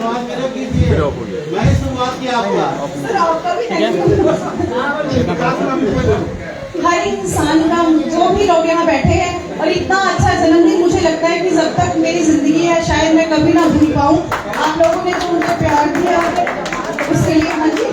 मैं शुरुआत किया आपका। हर इंसान का, जो भी लोग यहाँ बैठे हैं, और इतना अच्छा जन्मदिन मुझे लगता है कि जब तक मेरी जिंदगी है शायद मैं कभी ना भूल पाऊँ। आप लोगों ने जो मुझे प्यार दिया उसके लिए हाँ जी।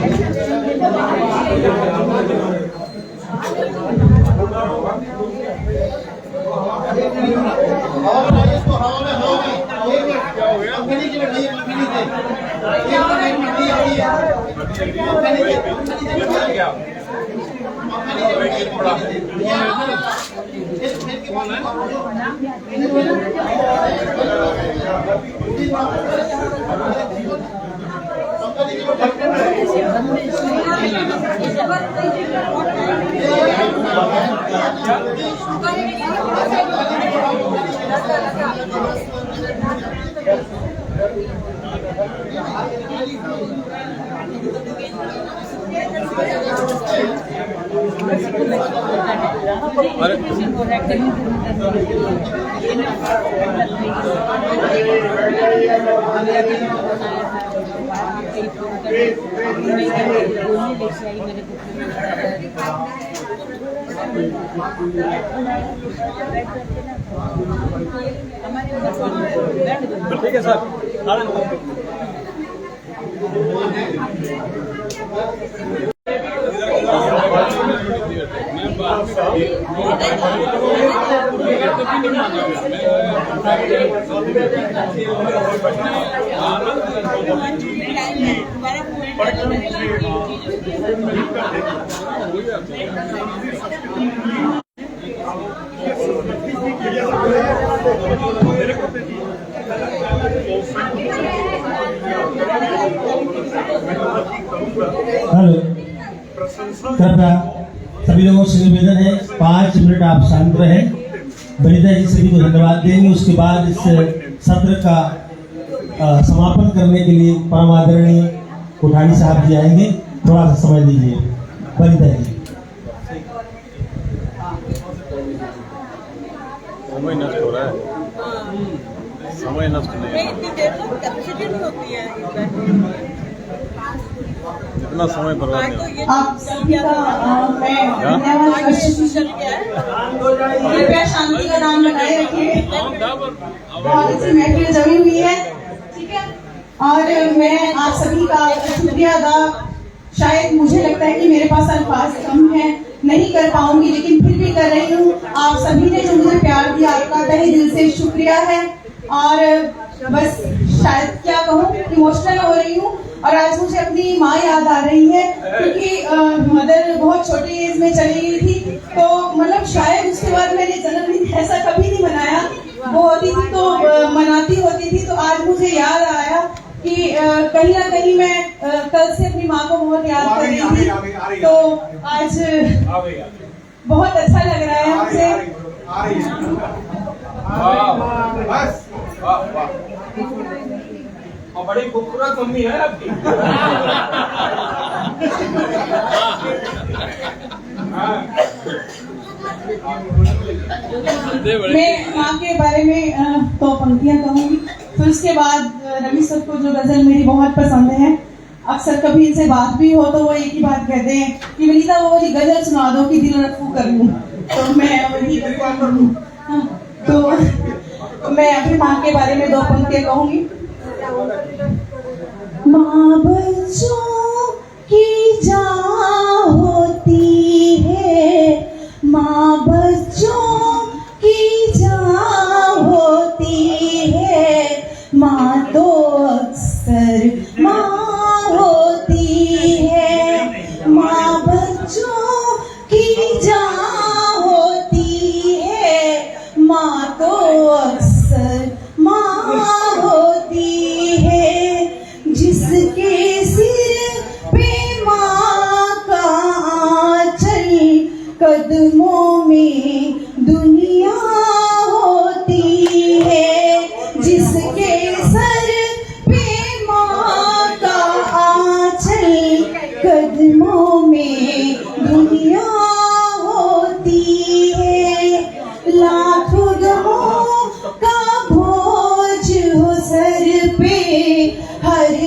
ठीक है सर। हेलो, कृपया सभी लोगों से निवेदन है 5 मिनट आप शांत रहें। वनिता जी सभी को धन्यवाद देंगे। उसके बाद इस सत्र का समापन करने के लिए परम आदरणीय कोठारी साहब जी आएंगे। थोड़ा सा समय दीजिए वनिता जी। समय नष्ट हो रहा है, समय नष्ट नहीं है। इतनी देर तक कैपेसिटी नहीं होती है। इतना समय बर्बाद नहीं होता। आप सभी का मैं धन्यवाद कृपया शांति का नाम लगाए रखिए। बहुत अच्छी महफिल जमी हुई है, ठीक है। और मैं आप सभी का शुक्रिया अदा, शायद मुझे लगता है कि मेरे पास अल्फाज कम है, नहीं कर पाऊंगी, लेकिन फिर भी कर रही हूँ। आप सभी ने जो मुझे प्यार दिया, आपका तहे दिल से शुक्रिया है। और बस शायद क्या कहूँ, इमोशनल हो रही हूँ। और आज मुझे अपनी माँ याद आ रही है, क्योंकि मदर बहुत छोटी एज में चली गई थी। तो मतलब शायद उसके बाद मैंने जन्मदिन ऐसा कभी नहीं मनाया। वो होती थी तो मनाती होती थी। तो आज मुझे याद आया कि कहीं ना कहीं मैं कल से अपनी माँ को बहुत याद कर रही थी। तो आज बहुत अच्छा लग रहा है मुझे। बड़ी खूबसूरत मम्मी है आपकी। मैं माँ के बारे में 2 पंक्तियाँ कहूँगी। फिर उसके बाद रवि सर को जो गजल मेरी बहुत पसंद है, अक्सर कभी इनसे बात भी हो तो वो एक ही बात कहते हैं कि वनीता वो वाली गजल सुना दो कि दिल रफू कर लूँ। तो मैं वही तो मैं अपनी माँ के बारे में 2 पंक्तियाँ कहूँगी। माँ बच्चों की जान होती है, माँ बच्चों की जान होती है, माँ तो अक्सर माँ होती है, माँ बच्चों की जान होती है, माँ तो अक्सर माँ होती है।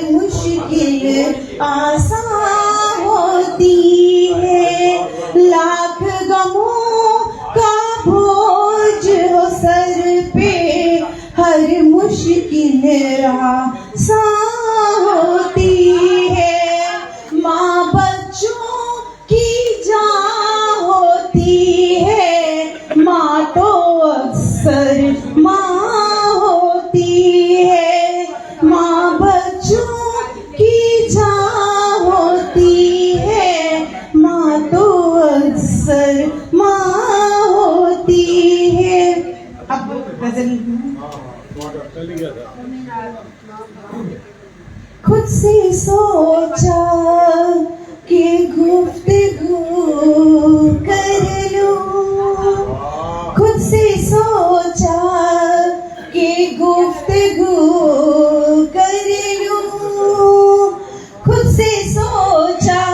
मुश्किल आसान होती है, लाख गमों का बोझ हो सर पे, हर मुश्किल आसान होती है। माँ बच्चों की जान होती है, माँ तो अक्सर माँ होती है, माँ बच्चों की जान होती है, माँ तो अक्सर माँ होती है। अब गजल चल गया था। खुद से सोचा कि गुफ्तगू कर लूं, खुद से सोचा कि गुफ्तगू कर लूं, खुद से सोचा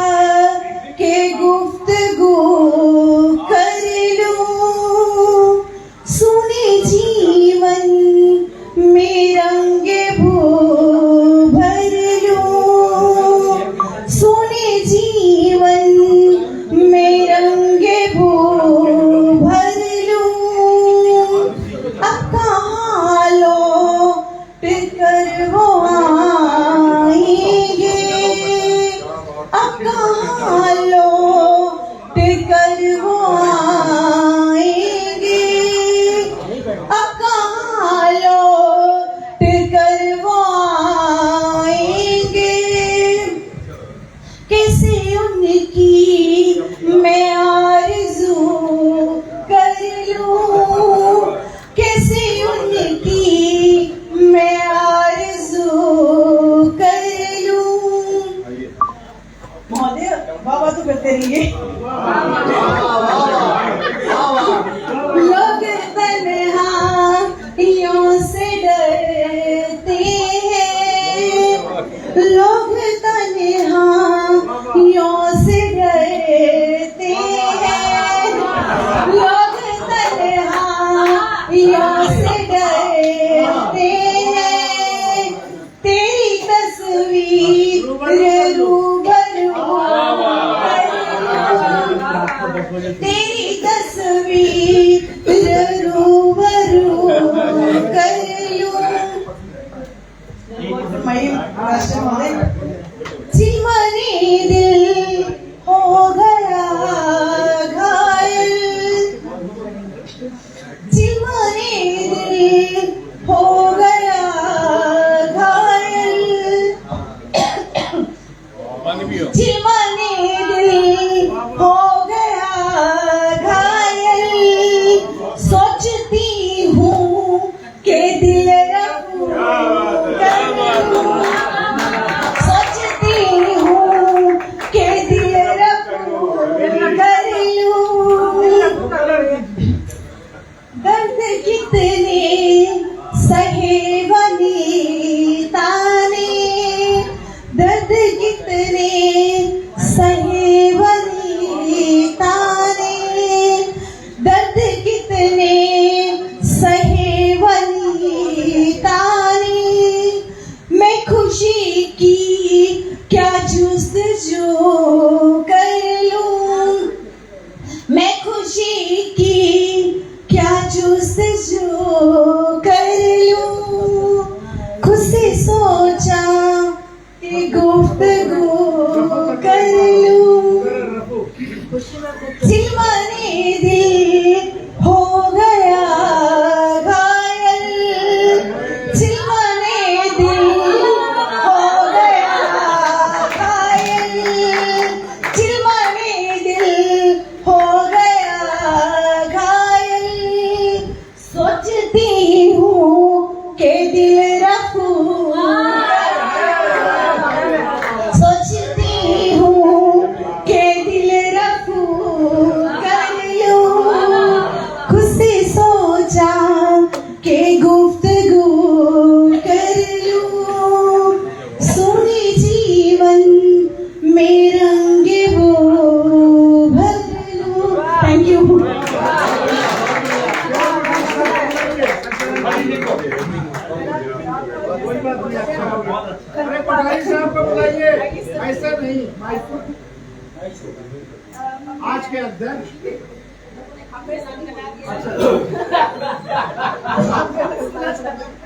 कि गुफ्तगू कर लूं, सुने जीवन में रंग भर लूं, सुने जीवन में रंग भर लूं, अब कहाँ लौट कर वो आएंगे, अब कहाँ लौट कर वो आएंगे, अब कहाँ लौट कर वो आएंगे, कैसे उनकी मैं आरज़ू कर लूं, कैसे उनकी मैं आरज़ू कर लूं। महोदय बाबा तो करते रहिए। लोग तन्हाइयों से डरते हैं, लोग तन्हाइयों से डरते हैं, लोग तन्हाइयों से डरते हैं, तेरी तस्वीर रूबरू तेरी तस्वीर रूबरू कर लूं। चिमनी दिल हो गया घायल, चिमनी दिल हो गया घायल, पानी पियो। चिमनी दिल हो गया घायल, सोचती हूँ कि दिल रफू कर लूं, सोचती हूँ कि दिल रफू कर लूं। दर्द कितने सहे वनीता ने, दर्द कितने सहे वनीता ने, दर्द कितने सहे वनीता ने, मैं खुशी की क्या जुस्तजू कर लूं, मैं खुशी की क्या जुस्तजू कर लूं, खुद से सोचा कि गुफ्तगू कर लूं, चिमनी दिल हो गया घायल, चिमनी दिल हो गया घायल, चिमनी दिल हो गया घायल, सोचती पटवारी साहब को बुलाइए, ऐसे नहीं। आज के अध्यक्ष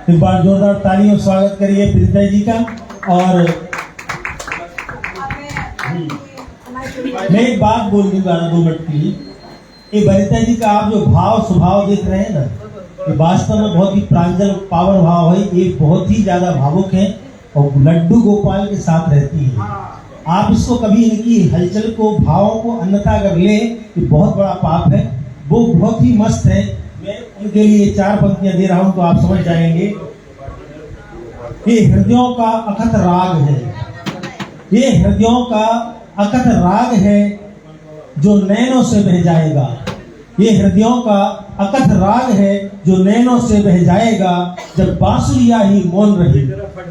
एक बार जोरदार तालियों से स्वागत करिए प्रीता जी का। और मैं एक बात बोल दूंगा 2 मिनट के लिए। ये बनिता जी का आप जो भाव स्वभाव देख रहे हैं ना, ये वास्तव में बहुत ही प्रांजल पावर भाव है। ये बहुत ही ज्यादा भावुक है और लड्डू गोपाल के साथ रहती है। आप इसको कभी इनकी हलचल को, भावों को अन्यथा कर ले, ये बहुत बड़ा पाप है। वो बहुत ही मस्त है। मैं उनके लिए 4 पंक्तियां दे रहा हूं तो आप समझ जाएंगे। ये हृदयों का अखत राग है, ये हृदयों का अखत राग है जो नैनों से बह जाएगा। ये हृदयों का अकथ राग है जो नैनों से बह जाएगा। जब बांसुरिया ही मौन रहे,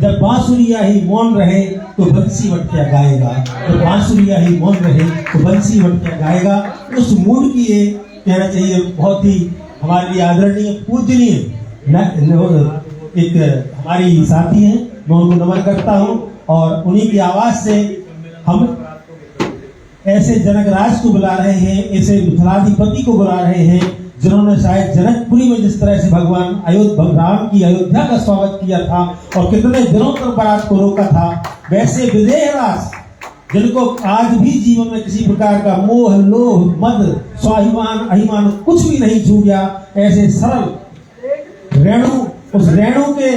जब बांसुरिया ही मौन रहे तो बंसी वट गाएगा। जब बांसुरिया ही मौन रहे तो बंसी वट गाएगा। उस मूड की ये कहना चाहिए बहुत ही हमारे लिए आदरणीय पूजनीय एक हमारी साथी हैं, मैं उनको नमन करता हूं। और उन्हीं की आवाज से हम ऐसे जनकराज को बुला रहे हैं, ऐसे मिथिलाधिपति को बुला रहे हैं जिन्होंने शायद जनकपुरी में जिस तरह से भगवान राम की अयोध्या का स्वागत किया था और कितने दिनों तक बारात को रोका था, वैसे विदेह राज जिनको आज भी जीवन में किसी प्रकार का मोह, लोभ, मद, स्वाभिमान, अभिमान कुछ भी नहीं छू गया, ऐसे सरल रेणु, उस रेणु के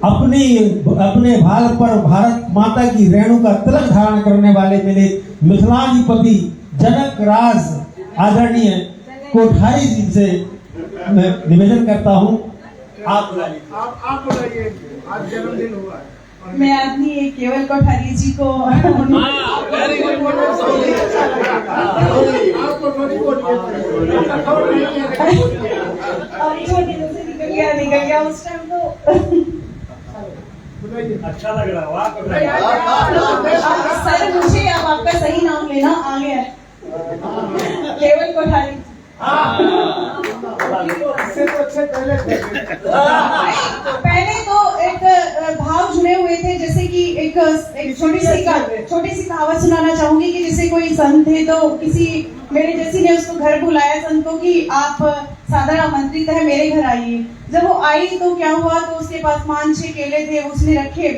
अपने भाल पर भारत माता की रेणु का तिलक धारण करने वाले मेरे मिथिलाधिपति जनक राज आदरणीय कोठारी जी से मैं निवेदन करता हूँ, आप बुलाइए। आज जन्मदिन हुआ है। मैं अपनी केवल कोठारी जी को निकल गया उस टाइम तो अच्छा लग रहा सर। मुझे अब आपका सही नाम लेना आ गया है, केवल कोठारी। पहले तो एक भाव जुड़े हुए थे, जैसे कि एक छोटी सी कहावत सुनाना चाहूंगी कि जैसे कोई संत थे तो किसी मेरे जैसी ने उसको घर बुलाया संतों की, आप साधारण आमंत्रित है, मेरे घर आइए। जब वो आई तो क्या हुआ, तो उसके पास 5-6 केले थे, उसने रखे,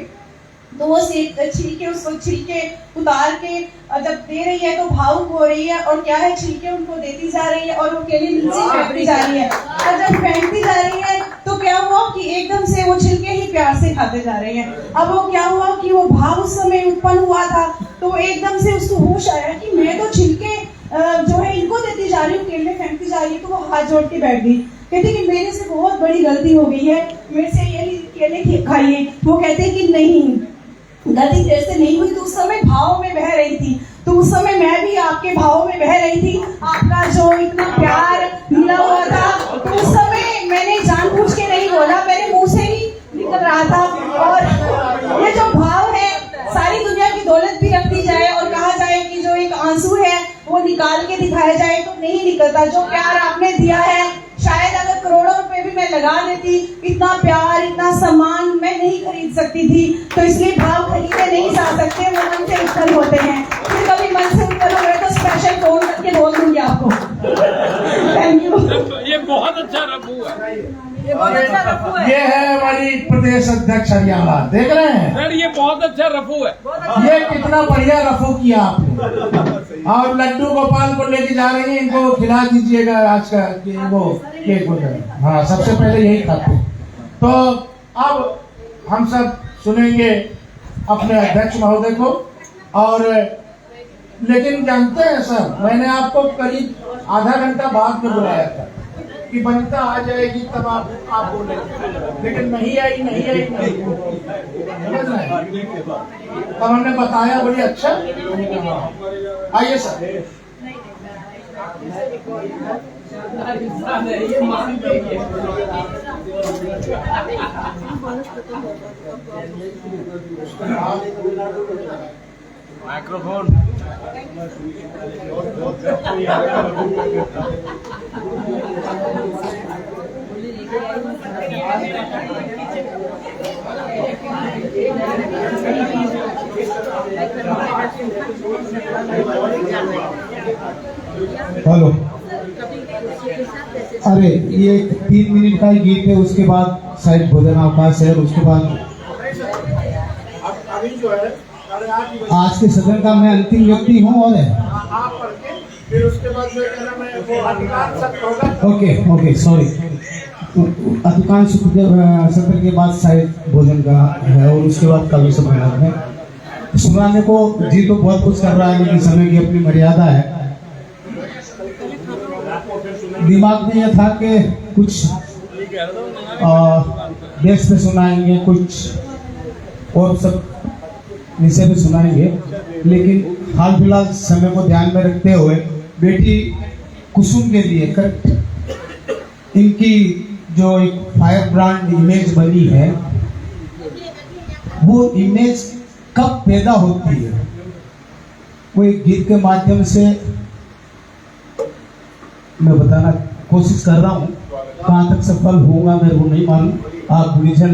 तो वो छिलके उसको छिलके उतार के जब दे रही है तो भावुक हो रही है, और क्या है छिलके उनको देती जा रही है और वो केले नीचे फेंकती जा रही है। और जब फेंकती जा रही है तो क्या हुआ कि एकदम से वो छिलके ही प्यार से खाते जा रहे हैं। अब वो क्या हुआ कि वो भाव उस समय उत्पन्न हुआ था, तो एकदम से उसको होश आया कि मैं तो छिलके जो है इनको देती जा रही हूँ, केले फेंकती जा रही है। तो वो हाथ जोड़ के बैठ गई, कहते कि मेरे से बहुत बड़ी गलती हो गई है, मेरे से ये केले खाइए। वो कहते कि नहीं, गलती तेरे से नहीं हुई, तो उस समय भाव में बह रही थी, तो उस समय मैं भी आपके भाव में बह रही थी। आपका जो इतना प्यार मिला हुआ था, तो उस समय मैंने जानबूझ के नहीं बोला, मेरे मुंह से ही निकल रहा था। और ये जो भाव है, सारी दुनिया की दौलत भी रख दी जाए और कहा जाए कि जो एक आंसू है वो निकाल के दिखाया जाए तो नहीं निकलता। जो प्यार आपने दिया है, शायद अगर करोड़ों रुपए भी मैं लगा देती, इतना प्यार, इतना सम्मान मैं नहीं खरीद सकती थी। तो इसलिए भाव खरीदे नहीं जा सकते, वो मन से उत्पन्न होते हैं। फिर कभी मन से उत्पन्न हो गए तो स्पेशल फोन करके बोल दूंगी आपको। Thank you. ये बहुत अच्छा रफू है, ये बहुत अच्छा रफू है। ये है हमारी प्रदेश अध्यक्ष हरियाणा, देख रहे हैं सर, ये बहुत अच्छा रफू है। ये कितना बढ़िया रफू किया आपने। और लड्डू गोपाल को लेके जा रही हैं, इनको खिला दीजिएगा आज का वो केक वगैरह। हाँ, सबसे पहले यही खाते। तो अब हम सब सुनेंगे अपने अध्यक्ष महोदय को। और लेकिन जानते हैं सर, मैंने आपको करीब आधा घंटा बाद में बुलाया था कि बनिता आ जाएगी तब आप बोलेंगे, लेकिन नहीं आई। समझ रहे हैं? तब हमने बताया, बड़ी अच्छा। आइए सर। माइक्रोफोन हेलो, अरे ये 3 मिनट का ही गीत है, उसके बाद शायद भोजनावकाश है, उसके बाद अभी जो है 8:30 आज के सदन का मैं अंतिम व्यक्ति हूँ और आप पढ़ के फिर उसके बाद जो है ना मैं वो अधिकार सत्र होगा। ओके सॉरी, अधिकांश सत्र के बाद शायद भोजन का है और उसके बाद का भी समय है। सुनाने को जी तो बहुत कुछ कर रहा है, लेकिन समय की अपनी मर्यादा है। दिमाग में यह था कि कुछ देश पे सुनाएंगे, कुछ और सब विषय पे सुनाएंगे, लेकिन हाल फिलहाल समय को ध्यान में रखते हुए बेटी कुसुम के लिए करेक्ट इनकी जो एक फायर ब्रांड इमेज बनी है, वो इमेज कब पैदा होती है, वो एक गीत के माध्यम से मैं बताना कोशिश कर रहा हूँ। कहाँ तक सफल होगा मेरे को नहीं मालूम। आप गुरुजन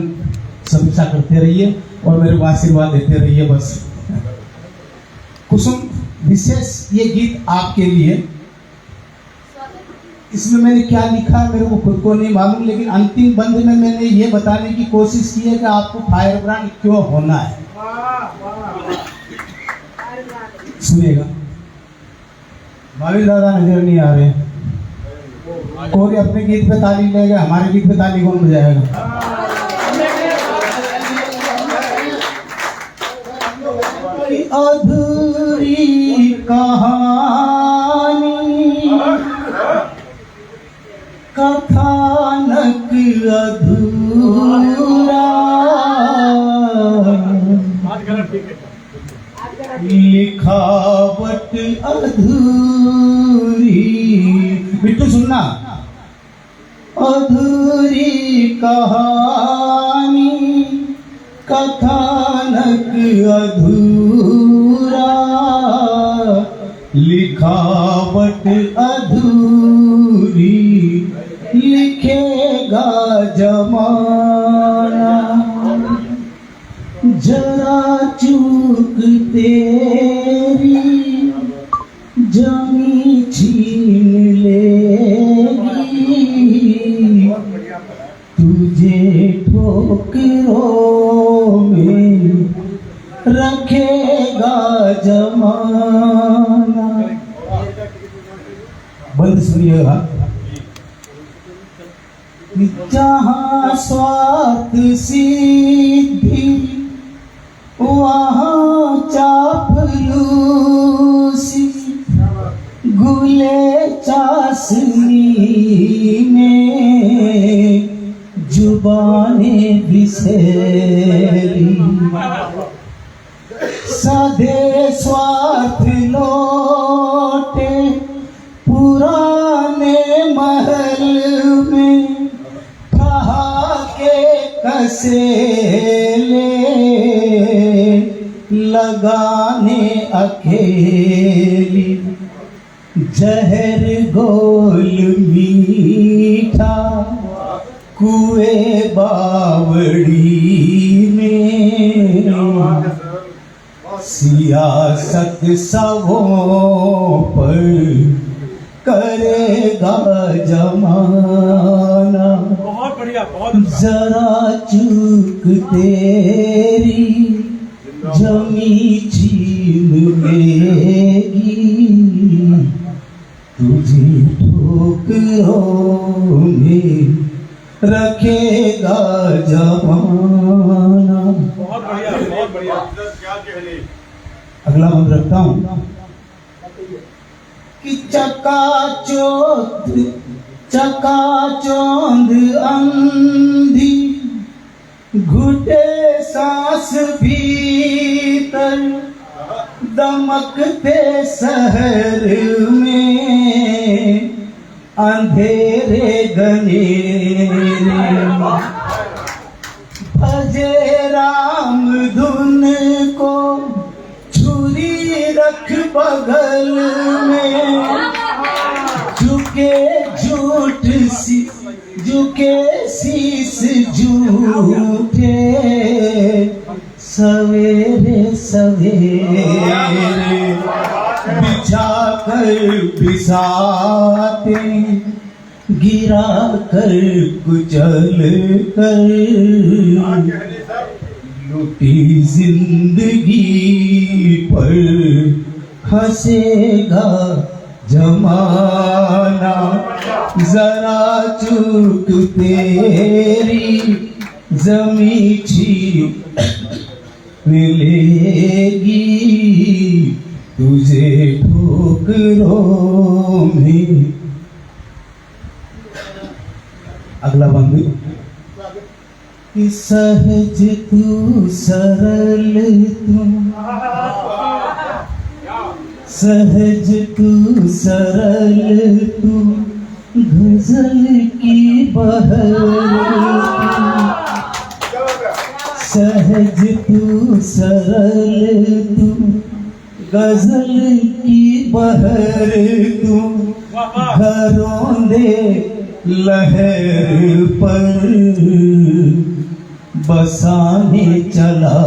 समीक्षा करते रहिए और मेरे को आशीर्वाद देते रहिए बस। कुसुम, विशेष ये गीत आपके लिए। इसमें मैंने क्या लिखा मेरे को खुद को नहीं मालूम, लेकिन अंतिम बंद में मैंने ये बताने की कोशिश की है कि आपको फायर ब्रांड क्यों होना है। सुनिएगा, भाभी दादा नजर नहीं आ रहे, कोई अपने गीत पे ताली लेगा, हमारे गीत पे ताली कौन बजाएगा? अधूरी कहानी कथानक अधूरा, लिखावट अधूरी। बिट्टू सुनना, अधूरी कहानी कथानक अधूरा, लिखावट अधूरी, लिखेगा जमाना। जरा चूक तेरी जमी छीन लेगी, तुझे ठोकरों में रखेगा जमाना। बंद सुनिएगा। जहाँ स्वार्थ सिद्धि वहाँ चापलूसी, गुले चाशनी में जुबाने बिसेरी, सधे स्वार्थ लौटे पुराने महल में, ठहाके कसेले लगाने अकेली, जहर गोल मीठा कुएं बावड़ी में, सियासत सबों पर करेगा जमाना। बहुत बढ़िया, बहुत जरा चूक तेरी जमी छीन लेगी, तुझे ठोकरों में रखेगा जमाना। बहुत बढ़िया, बहुत बढ़िया। अगला बंद रखता हूँ कि चकाचौंध अंधी, घुटे सांस भीतर, दमकते शहर में अंधेरे गनेरे, भजे राम धुन को छुरी रख बगल में, झुके उठे सवेरे सवेरे बिछा कर बिसाते गिरा कर कुचल कर लुटी जिंदगी पर हंसेगा जमाना जरा चूक तेरी जमी छीन लेगी तुझे ठोकरों में। अगला बंद। सहज तू सरल तू सहज तू सरल तू गजल की बहर सहज तू सरल तू गजल की बहर तू घरों दे लहर पर बसाने चला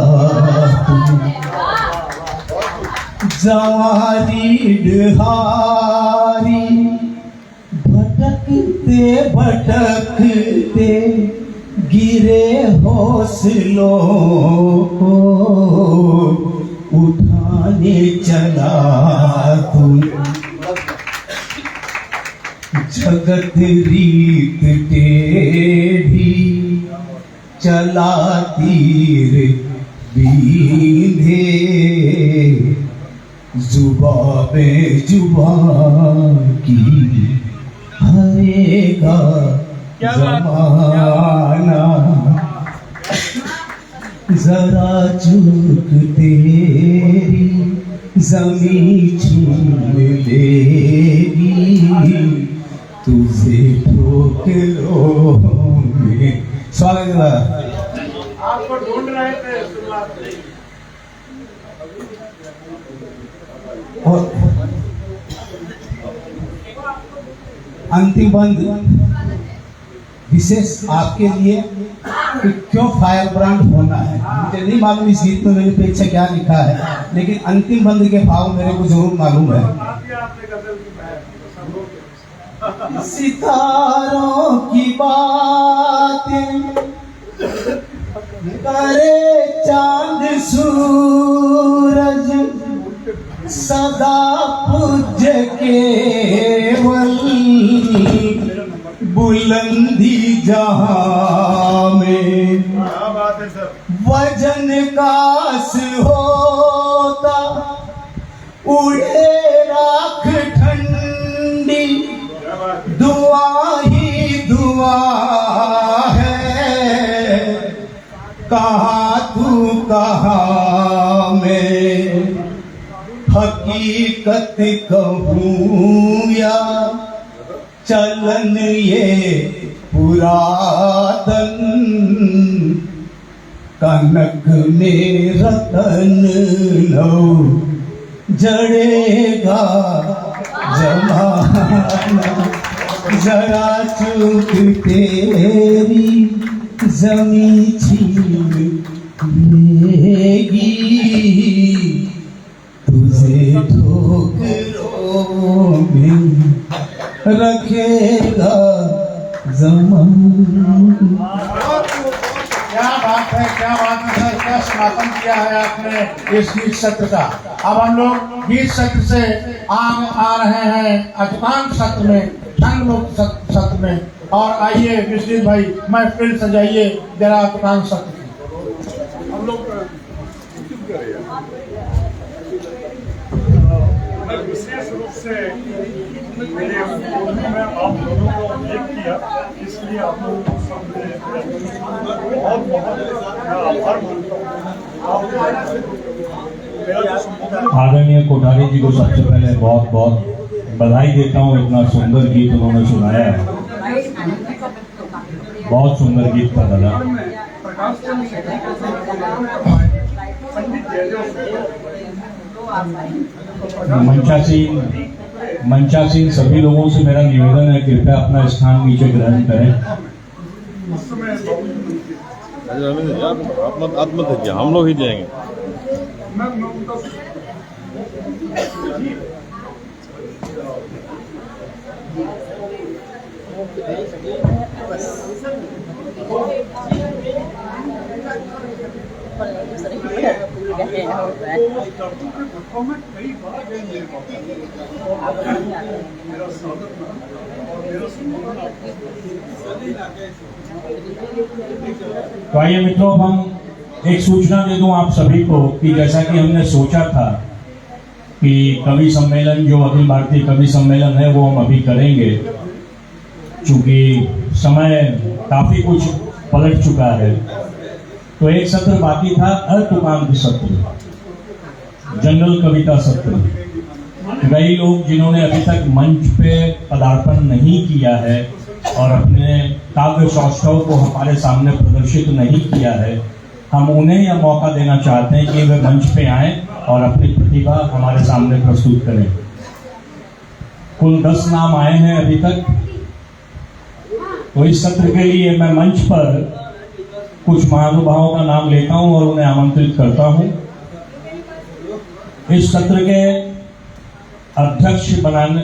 तू जवानी डहारी भटकते भटकते गिरे हौसलों को उठाने चला तू जगत रीत टेढ़ी चला तीर बींधे जुबाबे जुबान की हरेगा जमाना जरा चूक तेरी जमी छीन लेगी तुझे ठोकरोंगे। स्वागत है। आपको ढूंढ रहे थे शुरुआत में। और अंतिम बंद विशेष आपके लिए कि क्यों फायर ब्रांड होना है। मुझे नहीं मालूम इस गीत में मेरे पीछे क्या लिखा है, लेकिन अंतिम बंद के भाव मेरे को जरूर मालूम है। सितारों की बातें करे चांद सूरज सदा पूज्य केवल बुलंदी जहां में वजन कास होता उड़े राख ठंडी दुआ ही दुआ है कहाँ तू कहाँ मैं हकीकत कहूँ या चलन ये पुरातन कनक में रतन लो जड़ेगा जमाना जरा चूक तेरी जमी छीन लेगी तुझे ठोकरों में रखेगा जमाना। क्या बात है, क्या बात है सर, क्या समापन किया है आपने इस गीत सत्र का। अब हम लोग गीत सत्र से आ रहे हैं अतुकांत सत्र में, छंद मुक्त सत्र में। और आइए विश्वजीत भाई महफिल सजाइए जरा अतुकांत सत्र की। हम लोग विशेष रूप से मेरे में आप लोगों को उल्लेख किया, इसलिए आप लोगों को सबसे बहुत बहुत आभार मानता हूँ। आदरणीय कोठारी जी को सबसे पहले बहुत बहुत बधाई देता हूँ। इतना सुंदर गीत उन्होंने सुनाया है, बहुत सुंदर गीत था दादा। मंचासीन सभी लोगों से मेरा निवेदन है, कृपया अपना स्थान नीचे ग्रहण करें। आप मत दीजिए, हम लोग ही देंगे। मैं उनका कई बार मेरा स्वागत और मेरा तो आइए मित्रों, हम एक सूचना दे दूं आप सभी को कि जैसा कि हमने सोचा था कि कवि सम्मेलन, जो अखिल भारतीय कवि सम्मेलन है, वो हम अभी करेंगे। चूंकि समय काफी कुछ पलट चुका है, तो एक सत्र बाकी था, अर्तुकांत सत्र, जनरल कविता सत्र। कई लोग जिन्होंने अभी तक मंच पे पदार्पण नहीं किया है और अपने काव्य सौष्ठव को हमारे सामने प्रदर्शित नहीं किया है, हम उन्हें यह मौका देना चाहते हैं कि वे मंच पे आएं और अपनी प्रतिभा हमारे सामने प्रस्तुत करें। कुल 10 नाम आए हैं अभी तक। तो इस सत्र के लिए मैं मंच पर कुछ महानुभावों का नाम लेता हूं और उन्हें आमंत्रित करता हूं। इस सत्र के अध्यक्ष बनाने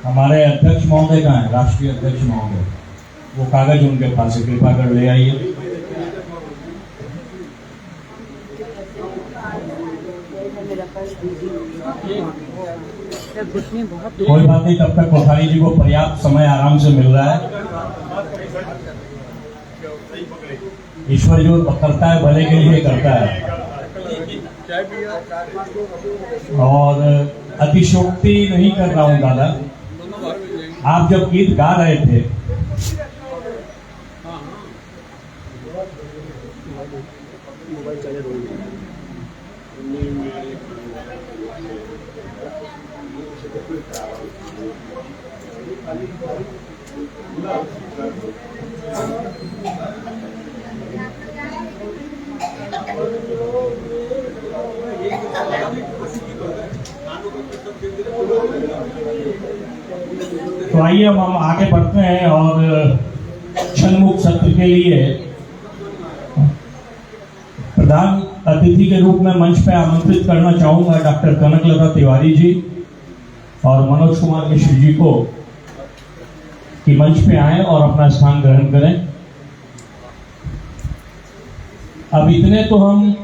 हमारे अध्यक्ष महोदय कहाँ हैं? राष्ट्रीय अध्यक्ष महोदय, वो कागज उनके पास है, कृपा कर ले आइए। कोई बात नहीं, तब तक कोठारी जी को पर्याप्त समय आराम से मिल रहा है। ईश्वर जो करता है भले के लिए करता है। और अतिशोक्ति नहीं कर रहा हूं दादा, आप जब गीत गा रहे थे तो आइए अब हम आगे बढ़ते हैं और क्षणमुख सत्र के लिए प्रधान अतिथि के रूप में मंच पे आमंत्रित करना चाहूंगा डॉक्टर कनकलता तिवारी जी और मनोज कुमार मिश्र जी को कि मंच पे आए और अपना स्थान ग्रहण करें। अब इतने तो हम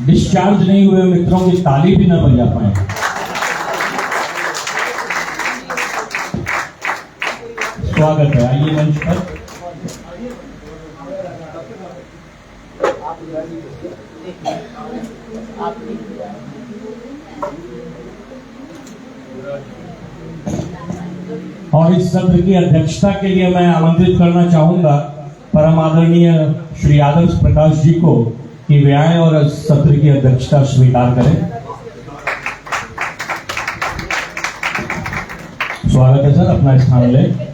डिस्चार्ज नहीं हुए मित्रों की ताली भी न बजा पाए। स्वागत है, आइए मंच पर। और इस सत्र की अध्यक्षता के लिए मैं आमंत्रित करना चाहूंगा परम आदरणीय श्री आदर्श प्रकाश जी को कि वे आए और इस सत्र की अध्यक्षता स्वीकार करें। स्वागत है सर, अपना स्थान लें।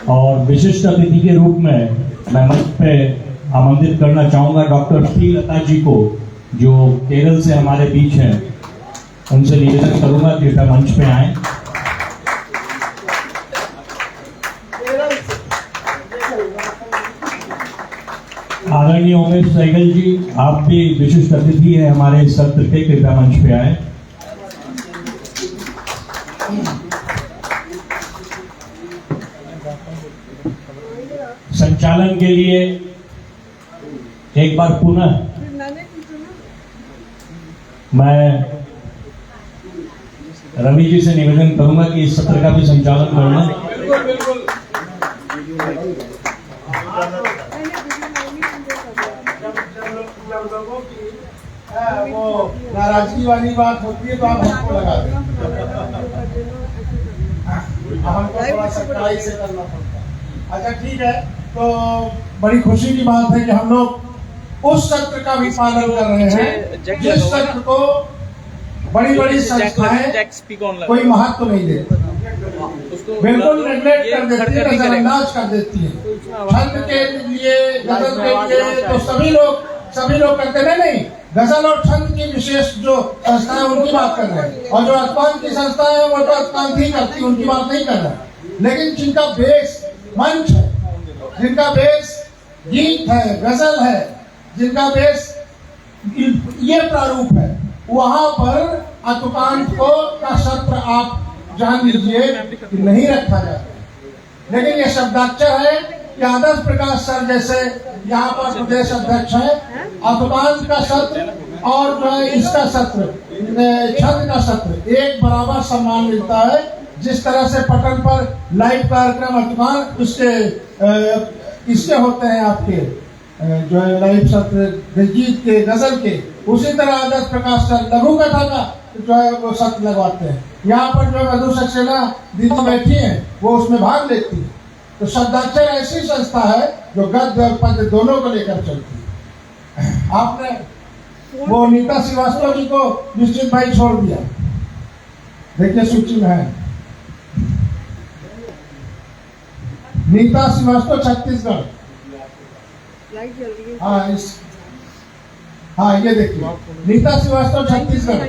और विशिष्ट अतिथि के रूप में मैं मंच पे आमंत्रित करना चाहूंगा डॉक्टर पी लता जी को, जो केरल से हमारे बीच हैं। उनसे निवेदन करूंगा कि वे मंच पे आएं। आदरणीय उमेश सहगल जी, आप भी विशिष्ट अतिथि हैं हमारे इस सत्र के, कृपया मंच पे आएं। संचालन के लिए एक बार पुनः मैं रवि जी से निवेदन करूंगा कि इस सत्र का भी संचालन करना। वो नाराजगी वाली बात होती है तो आप हमको लगा दें, हमको थोड़ा सा कड़ाई से करना पड़ता है। अच्छा ठीक है, तो बड़ी खुशी की बात है कि हम लोग उस सत्र का भी पालन कर रहे हैं जिस सत्र को बड़ी बड़ी संस्थाएं कोई महत्व नहीं देती। बिल्कुल नेग्लेक्ट कर देती है, नजरअंदाज कर देती है। छंद के लिए, गजल के लिए तो सभी लोग करते नहीं। गजल और छंद की विशेष जो संस्थाएं उनकी बात कर रहे हैं, और जो अतकान की संस्थाएं हैं वो तो अतकान ही करती है, उनकी बात नहीं कर रहे। लेकिन जिनका बेस मंच है, जिनका बेस गीत है, गजल है, जिनका बेस ये प्रारूप है, वहां पर अतकान का सत्र आप जान लीजिए कि नहीं रखा जाता। लेकिन ये शब्दाक्षर है कि आदर्श प्रकाश सर जैसे यहाँ पर प्रदेश अध्यक्ष है, अतकान का सत्र और जो है इसका सत्र, छंद का सत्र एक बराबर सम्मान मिलता है। जिस तरह से पटल पर लाइव कार्यक्रम अतकान इसके होते हैं आपके जो है लाइव सत्र गीत के, गजल के, उसी तरह आदर्श प्रकाश सर लघु कथा का जो है वो सत्र लगवाते हैं। यहाँ पर जो मधु सक्सेना दीदी बैठी है वो उसमें भाग लेती है। तो शब्दाक्षर ऐसी संस्था है जो गद्य और पद्य दोनों को लेकर चलती है। आपने वो नीता श्रीवास्तव जी को निश्चित भाई छोड़ दिया, देखिए सूची में है नीता श्रीवास्तव छत्तीसगढ़। हाँ ये देखिए नीता श्रीवास्तव छत्तीसगढ़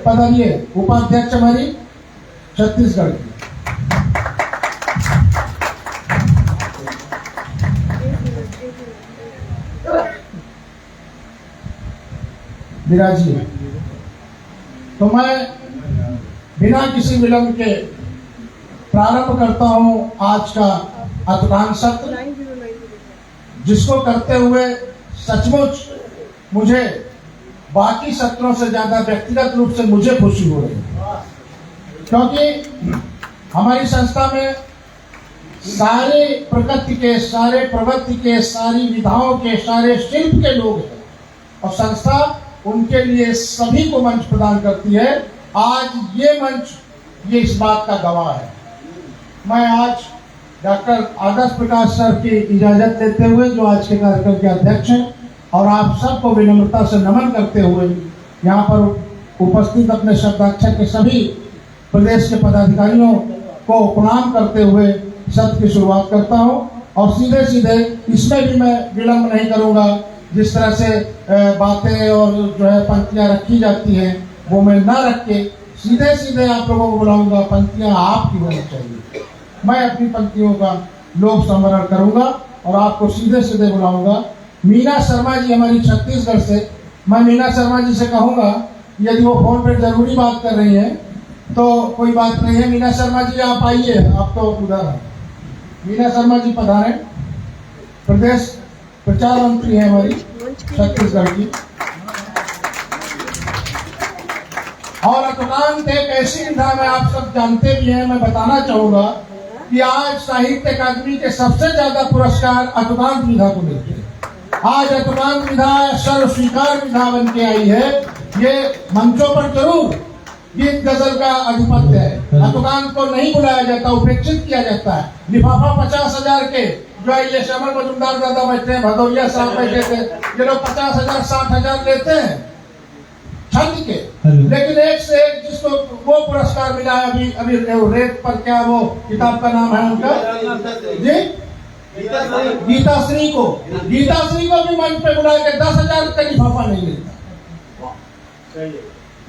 पधारिए, उपाध्यक्ष हमारी छत्तीसगढ़ की। विराजिए। तो मैं बिना किसी विलंब के प्रारंभ करता हूं आज का अतकान सत्र, जिसको करते हुए सचमुच मुझे बाकी सत्रों से ज्यादा व्यक्तिगत रूप से मुझे खुशी हो रही है, क्योंकि हमारी संस्था में सारे प्रकृति के, सारे प्रवृत्ति के, सारी विधाओं के, सारे शिल्प के लोग हैं, और संस्था उनके लिए सभी को मंच प्रदान करती है। आज ये मंच ये इस बात का गवाह है। मैं आज डॉक्टर आदर्श प्रकाश सर की इजाजत लेते हुए, जो आज के कार्यक्रम के अध्यक्ष हैं, और आप सबको विनम्रता से नमन करते हुए यहाँ पर उपस्थित अपने शब्दाक्षर के सभी प्रदेश के पदाधिकारियों को प्रणाम करते हुए सत्र की शुरुआत करता हूँ। और सीधे सीधे इसमें भी मैं विलंब नहीं करूँगा। जिस तरह से बातें और जो है पंक्तियाँ रखी जाती हैं वो मैं ना रख के सीधे सीधे आप लोगों को बुलाऊंगा। पंक्तियाँ आपकी होनी चाहिए, मैं अपनी पंक्तियों का लोक संवरण करूंगा और आपको सीधे सीधे बुलाऊंगा। मीना शर्मा जी हमारी छत्तीसगढ़ से, मैं मीना शर्मा जी से कहूँगा यदि वो फोन पर जरूरी बात कर रही हैं तो कोई बात नहीं है। मीना शर्मा जी आप आइए, आप तो उधर हैं। मीना शर्मा जी पधारें, प्रदेश प्रचार मंत्री है हमारी छत्तीसगढ़ की। और अतकान एक ऐसी विधा में आप सब जानते भी हैं, मैं बताना चाहूंगा कि आज साहित्य अकादमी के सबसे ज्यादा पुरस्कार अतकान विधा को मिलते हैं। आज अतकान विधा सर्व स्वीकार विधा बन के आई है। ये मंचों पर जरूर गीत गजल का अधिपत्य है, अतकान को नहीं बुलाया जाता, उपेक्षित किया जाता है। लिफाफा 50,000 के जो है ये श्यामल मजुमदार दादा बैठे हैं, भदौरिया साहब बैठे थे, ये लोग 50,000 60,000 लेते हैं छंद के, लेकिन एक से एक जिसको वो पुरस्कार मिला है अभी रेत पर, क्या वो किताब का नाम है उनका जी, गीताश्री को भी मंच पे बुला के 10,000 का लिफाफा नहीं मिलता।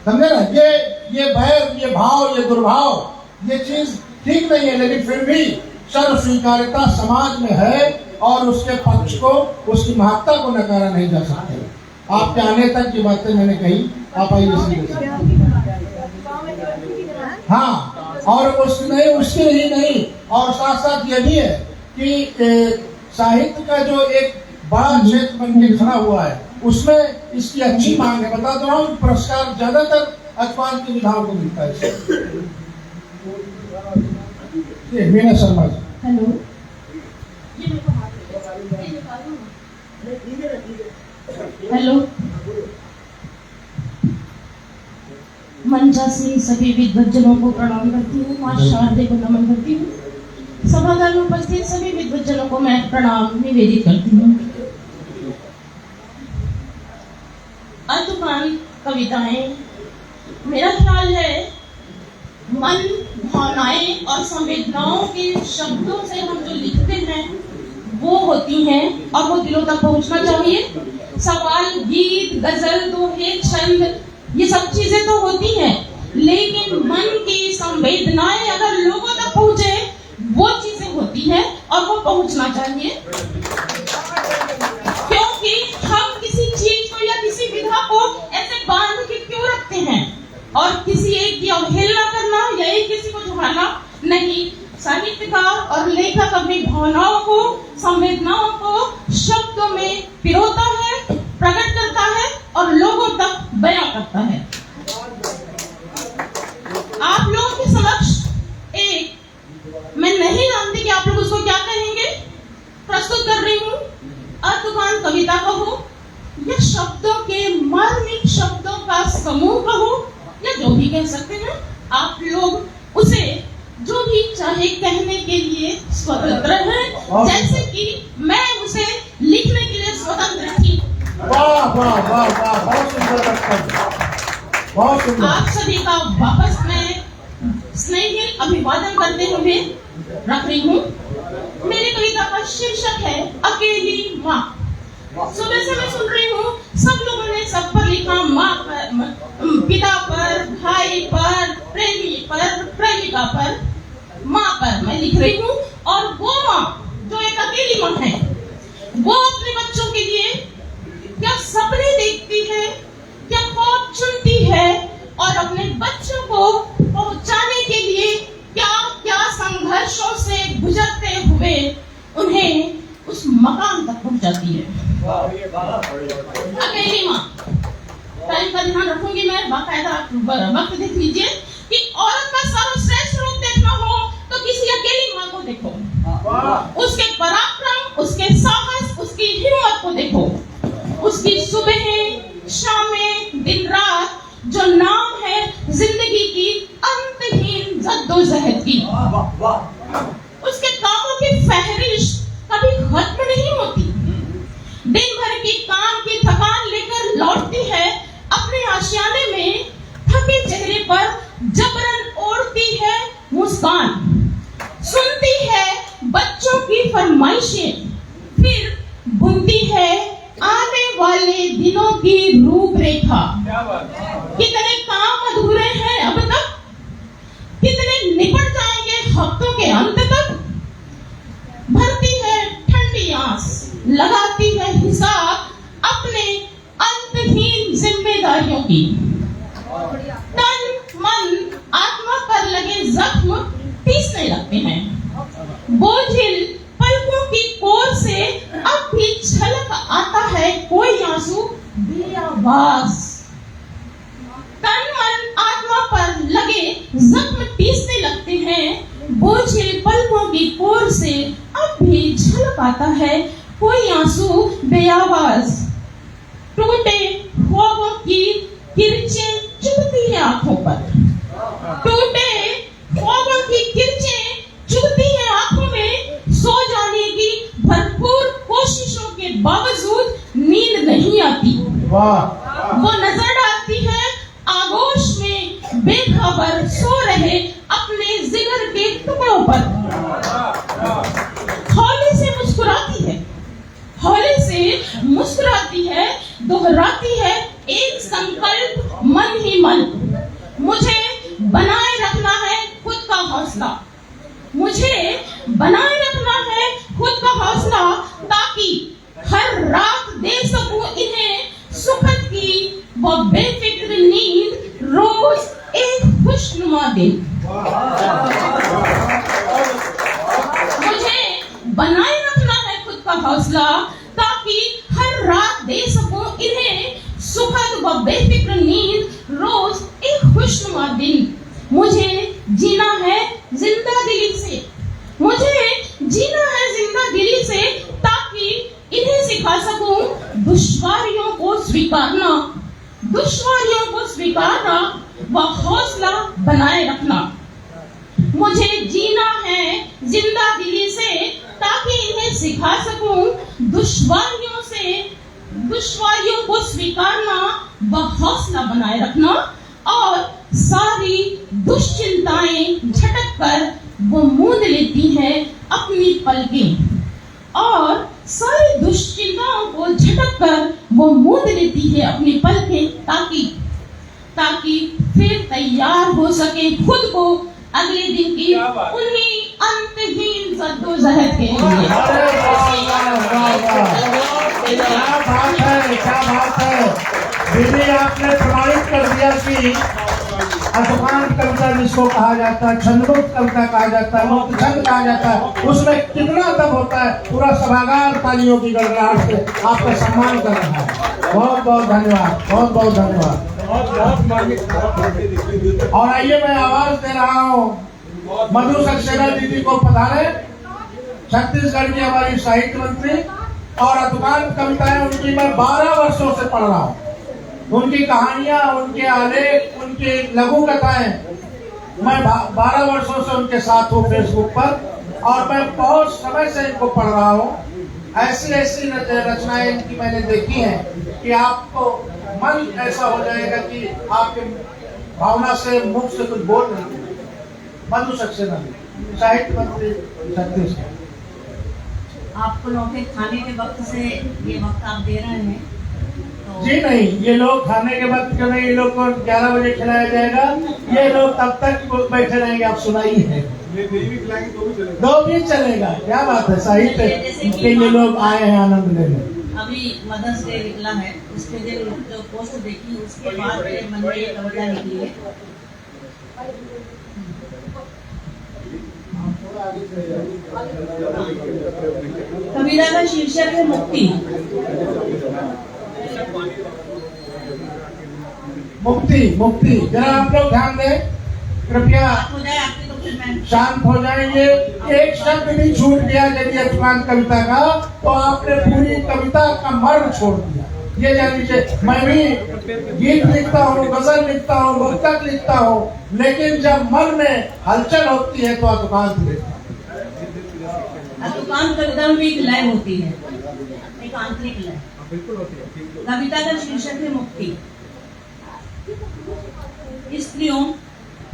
समझे ना? ये भय, ये भाव, ये दुर्भाव, ये चीज ठीक नहीं है, लेकिन फिर भी सर्व स्वीकार्यता समाज में है और उसके पक्ष को, उसकी महत्ता को नकारा नहीं जा सकता। आपके आने तक की बातें मैंने कही, आप आइए सीधे। हाँ, और उसके ही नहीं, और साथ साथ ये भी है कि साहित्य का जो एक बड़ा क्षेत्र बन के खड़ा हुआ है उसमें इसकी अच्छी मांग है। बता दो हम पुरस्कार ज्यादातर अतकान की विधाओं को मिलता है। मीना शर्मा जी। हेलो, हेलो, मंचासीन सभी विद्वज्जनों को प्रणाम करती हूँ, माँ शारदे को नमन करती हूँ। सभागार में उपस्थित सभी विद्वज्जनों को मैं प्रणाम निवेदित करती हूँ। अतकान कविताएं, मेरा ख्याल है मन भावनाएं और संवेदनाओं के शब्दों से हम जो लिखते हैं वो होती हैं और वो दिलों तक पहुंचना चाहिए। सवाल, गीत, गजल, दोहे, छंद, ये सब चीजें तो होती हैं, लेकिन मन की संवेदनाएं अगर लोगों तक पहुंचे वो चीजें होती हैं और वो पहुंचना चाहिए। क्योंकि हम किसी चीज को या किसी विधा को ऐसे बांध के क्यों रखते हैं और किसी एक की अवहेलना करना या एक किसी को झुकाना नहीं। साहित्यकार और लेखक अपनी भावनाओं को, संवेदनाओं को शब्दों में पिरोता है, प्रकट करता है और लोगों तक बयां करता है। आप लोगों के समक्ष एक, मैं नहीं जानती कि आप लोग उसको क्या कहेंगे, प्रस्तुत कर रही हूँ। अर्थवान कविता कहो या शब्दों के मार्मिक शब्दों का समूह कहो या जो भी कह सकते हैं, आप लोग उसे जो भी चाहे कहने के लिए स्वतंत्र हैं, जैसे कि मैं उसे लिखने के लिए स्वतंत्र थी। वाह वाह वाह वाह, बहुत सुंदर बहुत सुंदर। आप सभी का वापस मैं स्नेही अभिवादन करते हुए रख रही हूँ। मेरी कविता का शीर्षक है अकेली माँ। सुबह से मैं सुन रही हूँ सब लोगों ने सब पर लिखा, माँ पर, पिता पर, भाई पर, प्रेमी पर, प्रेमिका पर, माँ पर मैं लिख रही हूँ। और वो माँ जो एक अकेली माँ है, वो अपने बच्चों के लिए क्या सपने देखती है, क्या ख्वाब चुनती है और अपने बच्चों को पहुंचाने के लिए क्या क्या संघर्षों से गुजरते हुए उन्हें उस मकाम तक पहुंचाती है। अकेली माँ, टाइम का ध्यान रखूंगी मैं, बाकायदा वक्त देख लीजिए कि औरत का सर्वश्रेष्ठ रूप देखना हो तो किसी अकेली माँ को देखो, उसके पराक्रम, उसके साहस, उसकी हिम्मत को देखो, उसकी सुबह शामें दिन रात जो नाम है जिंदगी की अंतहीन जद्दोजहद की, उसके कामों की फहरिस्त कभी खत्म नहीं होती। दिन भर की काम की थकान लेकर लौटती है अपने आशियाने में, थके चेहरे पर जबरन ओढ़ती है मुस्कान, सुनती है बच्चों की फरमाइशें, फिर बुनती है आने वाले दिनों की रूपरेखा। कितने काम अधूरे हैं अब तक, कितने निपट जाएंगे हफ्तों के अंत तक। भरती है ठंडी आंस, लगाती है हिसाब अपने अंतहीन जिम्मेदारियों की। तन मन आत्मा पर लगे जख्म पीसने लगते हैं, बोझिल पलकों की कोर से अब भी छलक आता है कोई आंसू बेआवाज। तन मन आत्मा पर लगे जख्म पीसने लगते हैं, बोझिल पलकों की कोर से अब भी झलक आता है कोई आंसू बेआवाज। टूटे ख्वाबों की किरचें चुभती है आंखों पर, टूटे ख्वाबों की किरचें चुभती है आंखों में, सो जाने की भरपूर कोशिशों के बावजूद नींद नहीं आती। वो नजर डालती है आगोश में बेखबर सो रहे अपने जिगर के टुकड़ों पर। हौले से मुस्कुराती है, हौले से मुस्कुराती है, दोहराती है एक संकल्प मन ही मन, मुझे बनाए रखना है खुद का हौसला, मुझे बनाए रखना है खुद का हौसला, ताकि हर रात दे सकूं इन्हें सुखद की वो बेफिक्र नींद, रोज एक खुशनुमा दिन। मुझे बनाए रखना है खुद का हौसला, ताकि हर रात दे सकूं इन्हें सुखद व बेफिक्र नींद, रोज एक खुशनुमा दिन। मुझे जीना है जिंदा दिली से, मुझे जीना है जिंदा दिली से, ताकि इन्हें सिखा सकूं दुश्वारियों को स्वीकारना, दुश्वारियों को स्वीकारना व हौसला बनाए रखना। मुझे जीना है जिंदा दिली से, ताकि इन्हें सिखा सकूं दुश्वारियों से, दुश्वारियों को स्वीकारना व हौसला बनाए रखना और सारी दुश्चिंताएं झटक कर वो मूंद लेती है अपनी पलकें, और सारी दुश्चिंताओं को झटक कर वो मूंद लेती है अपनी पलकें, ताकि फिर तैयार हो सके खुद को अगले दिन की उन्हीं अंतहीन जद्दोजहद के लिए। क्या बात है दीदी, आपने प्रमाणित कर दिया कि अतुकान कविता जिसको कहा जाता है, छंदमुक्त कविता कहा जाता है, मुक्त छंद कहा जाता है, उसमें कितना दम होता है। पूरा सभागार तालियों की गड़गड़ाहट से आपका सम्मान कर रहा है। बहुत बहुत धन्यवाद, बहुत बहुत धन्यवाद। और आइए मैं आवाज दे रहा हूँ मधु सक्सेना दीदी को पधारे, छत्तीसगढ़ की हमारी साहित्य मंत्री। और अतुकान कविताएं उनकी मैं 12 वर्षों से पढ़ रहा हूँ। उनकी कहानियां, उनके आलेख, उनकी लघु कथाएं मैं 12 वर्षों से उनके साथ हूँ फेसबुक पर, और मैं बहुत समय से इनको पढ़ रहा हूँ। ऐसी ऐसी रचनाएं इनकी मैंने देखी हैं कि आपको मन ऐसा हो जाएगा कि आपके भावना से मुख से कुछ बोल नहीं। मधु सक्सेना साहित्य मंत्री छत्तीसगढ़। आपको लौटे खाने के वक्त से ये वक्त आप दे रहे हैं तो... जी नहीं, ये लोग खाने के वक्त क्यों नहीं, ये लोग को 11 बजे खिलाया जाएगा। ये लोग तब तक बैठे रहेंगे, आप सुनाइए। दो भी चलेगा, क्या बात है। साहित्य के ये लोग आए हैं आनंद लेने। अभी मदर्स डे निकला है, उसके दिन जो पोस्ट देखी उसके बाद मेरे मन में ये कविता निकली है। कविता का शीर्षक है मुक्ति। मुक्ति मुक्ति, जरा आप लोग ध्यान दें कृपया, हो जाए आपके तो फिर मैं शांत हो जाएंगे। एक शब्द भी छूट गया यदि अतुकान कविता का, तो आपने पूरी कविता का मर्म छोड़ दिया। ये जान लीजिए, मैं भी गीत लिखता हूँ, गजल लिखता हूँ, मुक्तक लिखता हूँ, लेकिन जब मन में हलचल होती है तो अतुकान लिखता हूँ। अतुकान कविता में भी एक लय होती है, एक आंतरिक लय। कविता का शीर्षक है मुक्ति। स्त्रियों,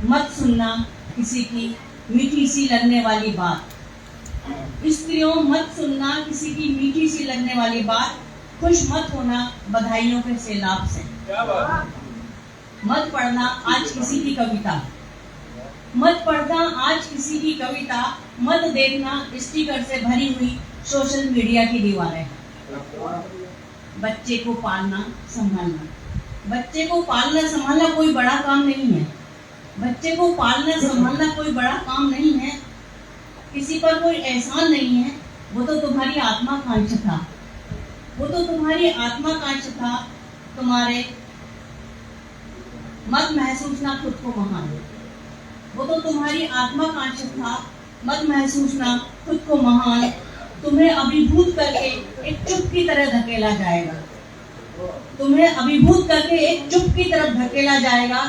मत सुनना किसी की मीठी सी लगने वाली बात। स्त्रियों, मत सुनना किसी की मीठी सी लगने वाली बात। खुश मत होना बधाइयों के सैलाब से। मत पढ़ना आज किसी की कविता, मत पढ़ना आज किसी की कविता। मत देखना स्टिकर से भरी हुई सोशल मीडिया की दीवारें। बच्चे को पालना संभालना, बच्चे को पालना संभालना कोई बड़ा काम नहीं है। बच्चे को पालना संभालना कोई बड़ा काम नहीं है। किसी पर कोई एहसान नहीं है। वो तो तुम्हारी आत्माकांक्षा था, वो तो तुम्हारी आत्माकांक्षा था। तुम्हारे मत महसूसना खुद को महान, वो तो तुम्हारी आत्माकांक्षा था। मत महसूसना खुद को महान। तुम्हें अभिभूत करके एक चुप की तरह धकेला जाएगा। तुम्हें अभिभूत करके एक चुप की तरफ धकेला जाएगा।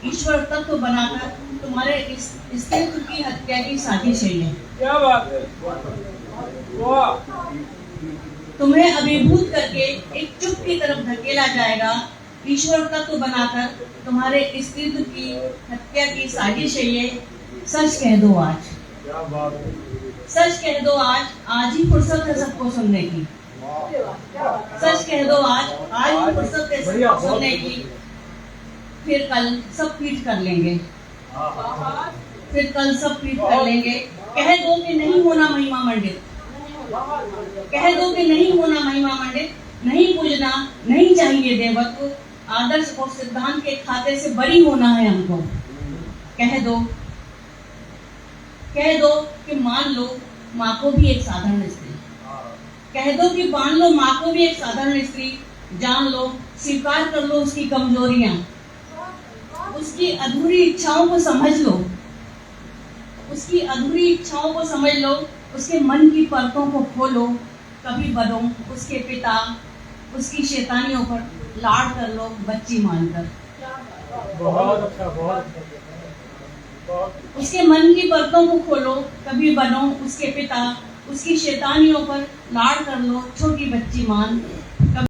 ईश्वर तत्व बनाकर तुम्हारे इस अस्तित्व की हत्या की साजिश है। क्या बात है। तुम्हें अभिभूत करके एक चुप की तरफ धकेला जाएगा। ईश्वर तत्व बनाकर तुम्हारे अस्तित्व की हत्या की साजिश है ये। सच कह दो आज, सच कह दो आज ही फुर्सत है सबको सुनने की। सच कह दो आज ही फुर्सत है सबको सुनने की। फिर कल सब पीठ कर लेंगे, फिर कल सब पीठ कर लेंगे। कह दो कि नहीं होना महिमा मंडित, कह दो कि नहीं होना महिमा मंडित। नहीं पूजना नहीं चाहिए देवत्व। आदर्श और सिद्धांत के खाते से बरी होना है हमको। कह दो कि मान लो माँ को भी एक साधारण स्त्री। कह दो कि मान लो माँ को भी एक साधारण स्त्री। जान लो, स्वीकार कर लो उसकी कमजोरियां, उसकी अधूरी इच्छाओं को समझ लो, उसकी अधूरी इच्छाओं को समझ लो। उसके मन की परतों को खोलो। कभी बनो उसके पिता, उसकी शैतानियों पर लाड़ कर लो बच्ची मानकर। बहुत अच्छा, बहुत उसके मन की परतों को खोलो। कभी बनो उसके पिता, उसकी शैतानियों पर लाड़ कर लो छोटी बच्ची मान।